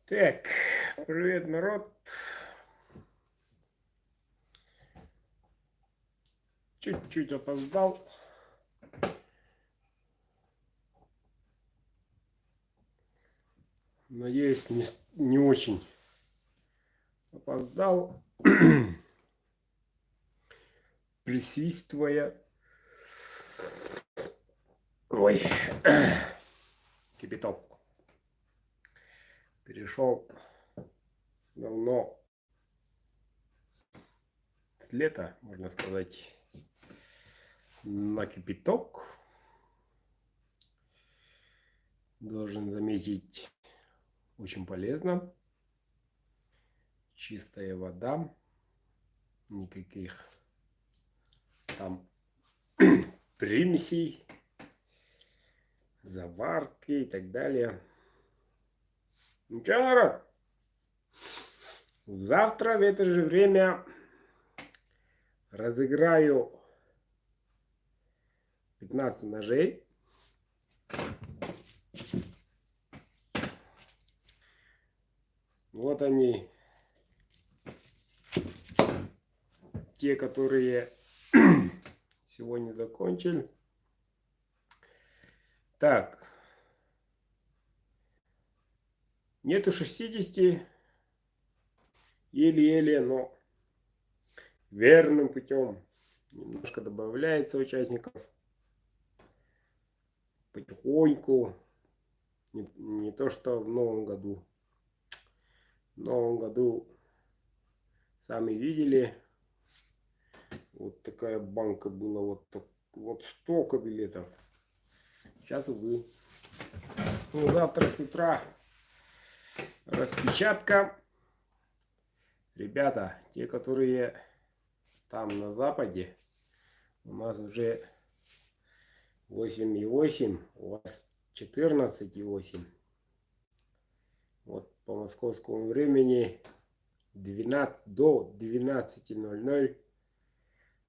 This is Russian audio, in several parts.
Так, привет, народ. Чуть-чуть опоздал. Надеюсь, не очень опоздал. Присвистывая. Ой, кипяток. Перешел давно с лета, можно сказать, на кипяток. Должен заметить, очень полезно. Чистая вода. Никаких там примесей, заварки и так далее. Ну что, народ? Завтра в это же время разыграю 15 ножей. Вот они, те, которые сегодня закончили. Так, нету 60, еле-еле, но верным путем немножко добавляется участников потихоньку. Не то что в новом году. В новом году сами видели, вот такая банка была, вот столько билетов. Сейчас, увы. Ну, завтра с утра распечатка. Ребята, те, которые там на западе, у нас уже 8,8, у вас 14,8. Вот по московскому времени 12, до 12:00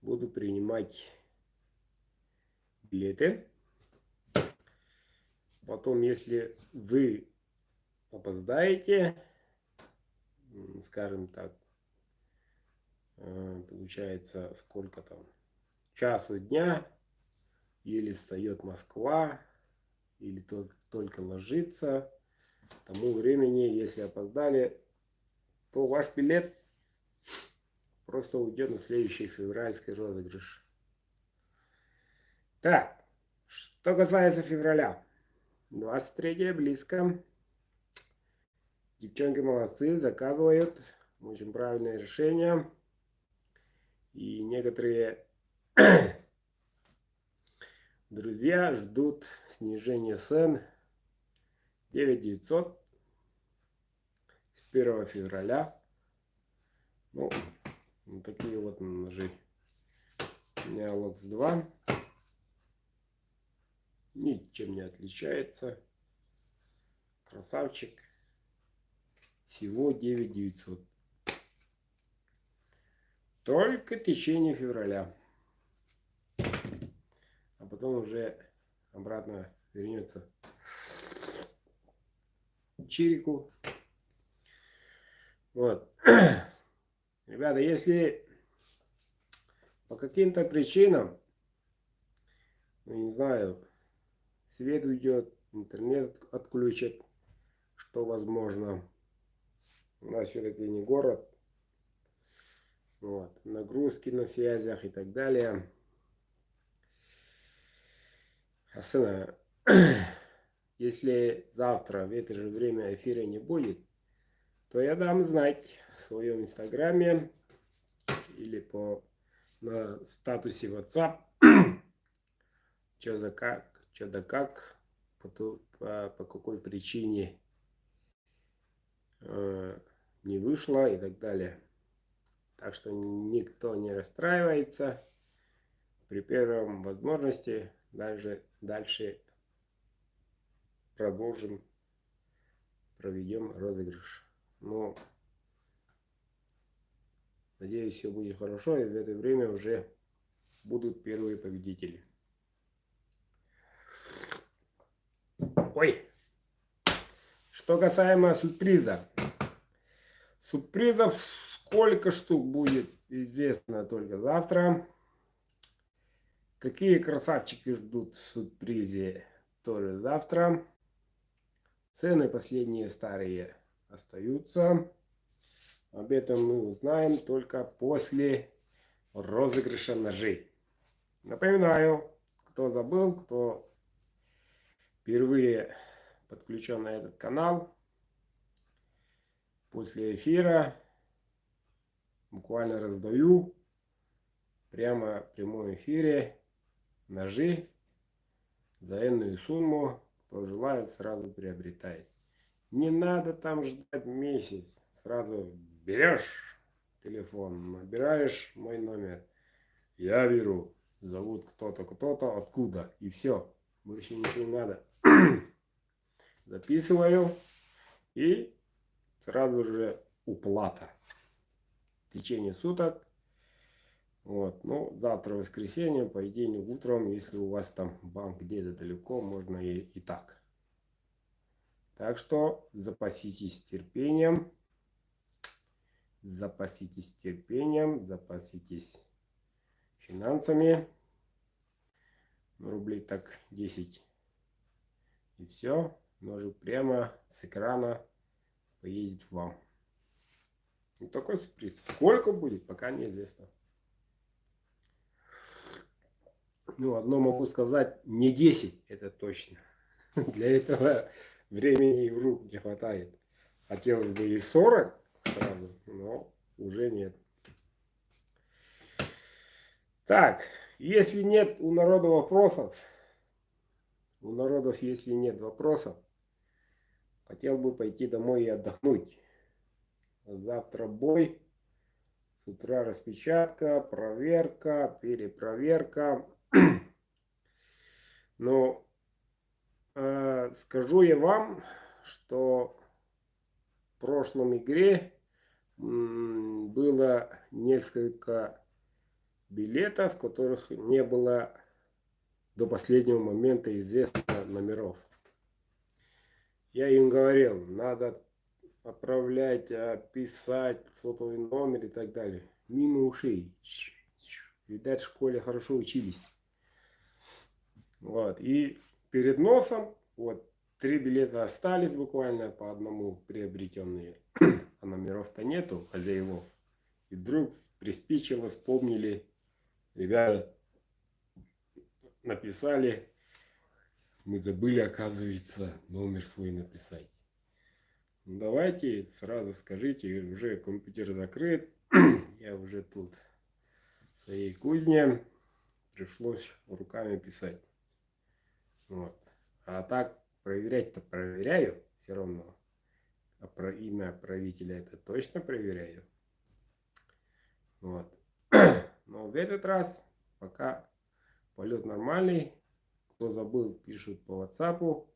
буду принимать билеты. Потом, если вы опоздаете, скажем так, получается сколько там, часу дня, или встает Москва, или только ложится, к тому времени, если опоздали, то ваш билет просто уйдет на следующий февральский розыгрыш. Так, что касается февраля. 23 близко. Девчонки молодцы, заказывают. Очень правильное решение. И некоторые друзья ждут снижения цен 9900 с 1 февраля. Ну, вот такие вот ножи. У меня Локс 2. Ничем не отличается. Красавчик. Всего 9900. Только в течение февраля. А потом уже обратно вернется Чирику. Вот. Ребята, если по каким-то причинам, ну не знаю, свет уйдет, интернет отключат, что возможно. У нас все-таки не город. Вот. Нагрузки на связях и так далее. Асына, если завтра в это же время эфира не будет, то я дам знать в своем инстаграме или на статусе WhatsApp, что за как, что да как, по какой причине не вышло и так далее. Так что никто не расстраивается. При первом возможности дальше продолжим, проведем розыгрыш. Но надеюсь, все будет хорошо, и в это время уже будут первые победители. Ой, Что касаемо сюрприза. Сюрпризов сколько штук будет, известно только завтра. Какие красавчики ждут в сюрпризе, тоже завтра. Цены последние старые остаются. Об этом мы узнаем только после розыгрыша ножей. Напоминаю, кто забыл, кто впервые подключен на этот канал, после эфира буквально раздаю прямо в прямом эфире ножи за энную сумму. Кто желает, сразу приобретает. Не надо там ждать месяц. Сразу берешь телефон, набираешь мой номер. Я беру. Зовут кто-то, кто-то, откуда. И все. Больше ничего не надо. Записываю. И сразу же уплата. В течение суток. Вот. Ну, завтра воскресенье, по идее, утром, если у вас там банк где-то далеко, можно и так. Так что запаситесь терпением. Запаситесь терпением, запаситесь финансами. Рублей так 10. И все. Ножик прямо с экрана поедет вам. Вот такой сюрприз. Сколько будет, пока неизвестно. Ну, одно могу сказать, не 10, это точно. Для этого времени и рук не хватает. Хотелось бы и 40 сразу, но уже нет. Так, если нет у народа вопросов, если нет вопросов, хотел бы пойти домой и отдохнуть. Завтра бой, с утра распечатка, проверка, перепроверка. Но скажу я вам, что в прошлом игре было несколько билетов, в которых не было до последнего момента известно номеров. Я им говорил, надо отправлять, писать сотовый номер и так далее. Мимо ушей. Видать, в школе хорошо учились. Вот. И перед носом вот 3 билета остались буквально по одному приобретенные. А номеров-то нету, хозяевов. И вдруг приспичило, вспомнили. Ребята написали. Мы забыли, оказывается, номер свой написать. Ну, давайте сразу скажите, уже компьютер закрыт. Я уже тут в своей кузне. Пришлось руками писать. Вот. А так проверять-то проверяю все равно. А про имя отправителя это точно проверяю. Вот. Но в этот раз пока полет нормальный. Кто забыл, пишут по WhatsApp.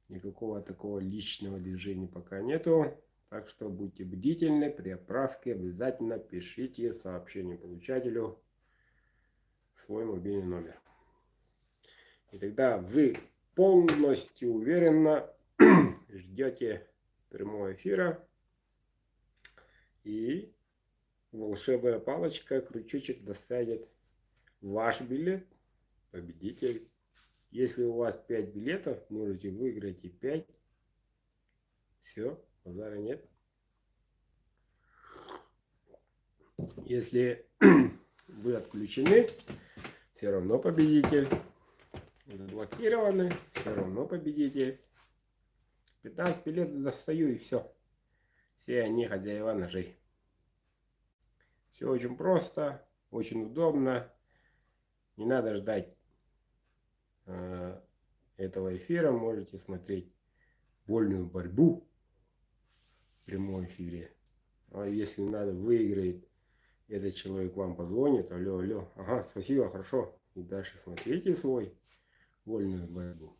Никакого такого личного движения пока нету. Так что будьте бдительны. При отправке обязательно пишите сообщение получателю свой мобильный номер. И тогда вы полностью уверенно ждете прямого эфира. И волшебная палочка, крючочек достанет ваш билет, победитель. Если у вас 5 билетов, можете выиграть и 5. Все, базара нет. Если вы отключены, все равно победитель. Заблокированы, все равно победитель. 15 билетов достаю и все. Все они хозяева ножей. Все очень просто, очень удобно. Не надо ждать этого эфира. Можете смотреть вольную борьбу в прямом эфире. А если надо, выиграет, этот человек вам позвонит. Алло, алло. Ага, спасибо, хорошо. И дальше смотрите свой вольную борьбу.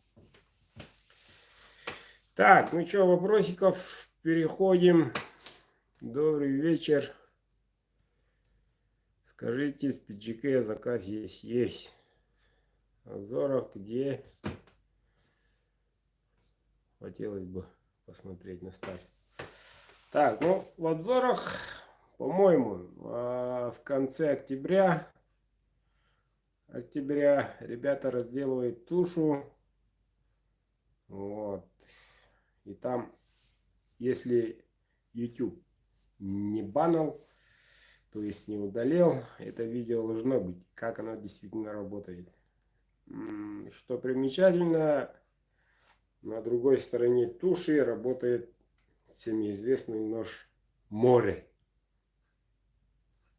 Так, ну что, вопросиков переходим. Добрый вечер. Скажите, с PGK заказ есть? Есть. Обзоров где? Хотелось бы посмотреть на старт. Так, ну в обзорах, по-моему, в конце октября ребята разделывают тушу. Вот. И там, если YouTube не банил, то есть не удалил, это видео должно быть, как оно действительно работает. Что примечательно, на другой стороне туши работает всеми известный нож море.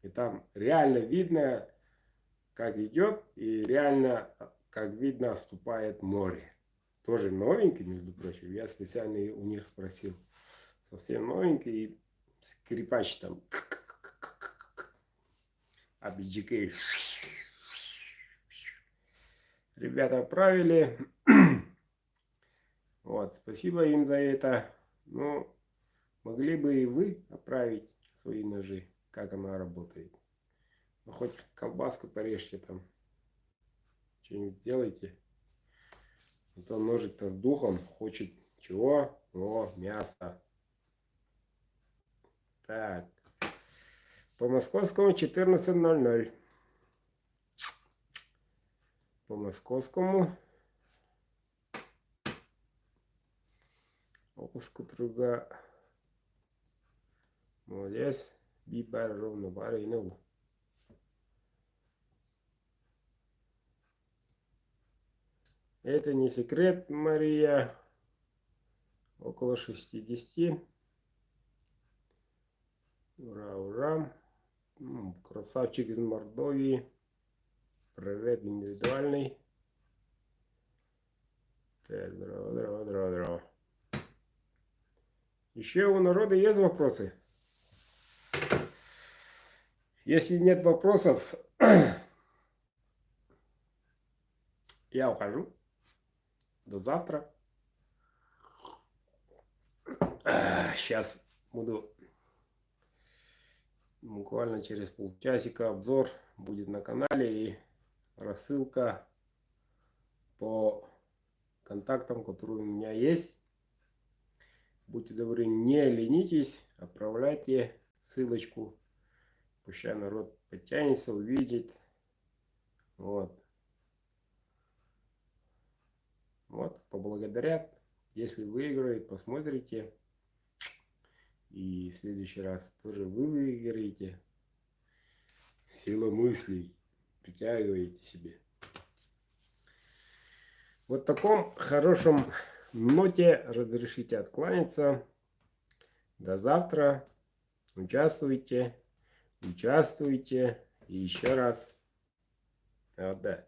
И там реально видно, как идет, и реально, как видно, отступает море. Тоже новенький, между прочим. Я специально у них спросил. Совсем новенький. И скрипач там. А BGK. Ребята отправили. Вот, спасибо им за это. Ну, могли бы и вы отправить свои ножи, как она работает. Ну, хоть колбаску порежьте там. Что-нибудь делайте. А то ножик-то с духом хочет чего? О, мясо. Так. По московскому 14:00. По московскому. Опуску друга. Молодец. Бибар ровно баринул. Это не секрет, Мария. Около 60. Ура, ура. Красавчик из Мордовии. Привет, индивидуальный. Так, здорово, здорово, здорово, здорово. Еще у народа есть вопросы? Если нет вопросов, я ухожу. До завтра. Сейчас буду буквально через полчасика обзор будет на канале и рассылка по контактам, которые у меня есть. Будьте добры, не ленитесь, отправляйте ссылочку. Пущай народ подтянется, увидит. Вот. Вот, поблагодарят. Если выиграет, посмотрите. И в следующий раз тоже вы выиграете. Сила мыслей притягиваете себе. Вот в таком хорошем ноте разрешите откланяться. До завтра. Участвуйте. Участвуйте. И еще раз. Вот, да.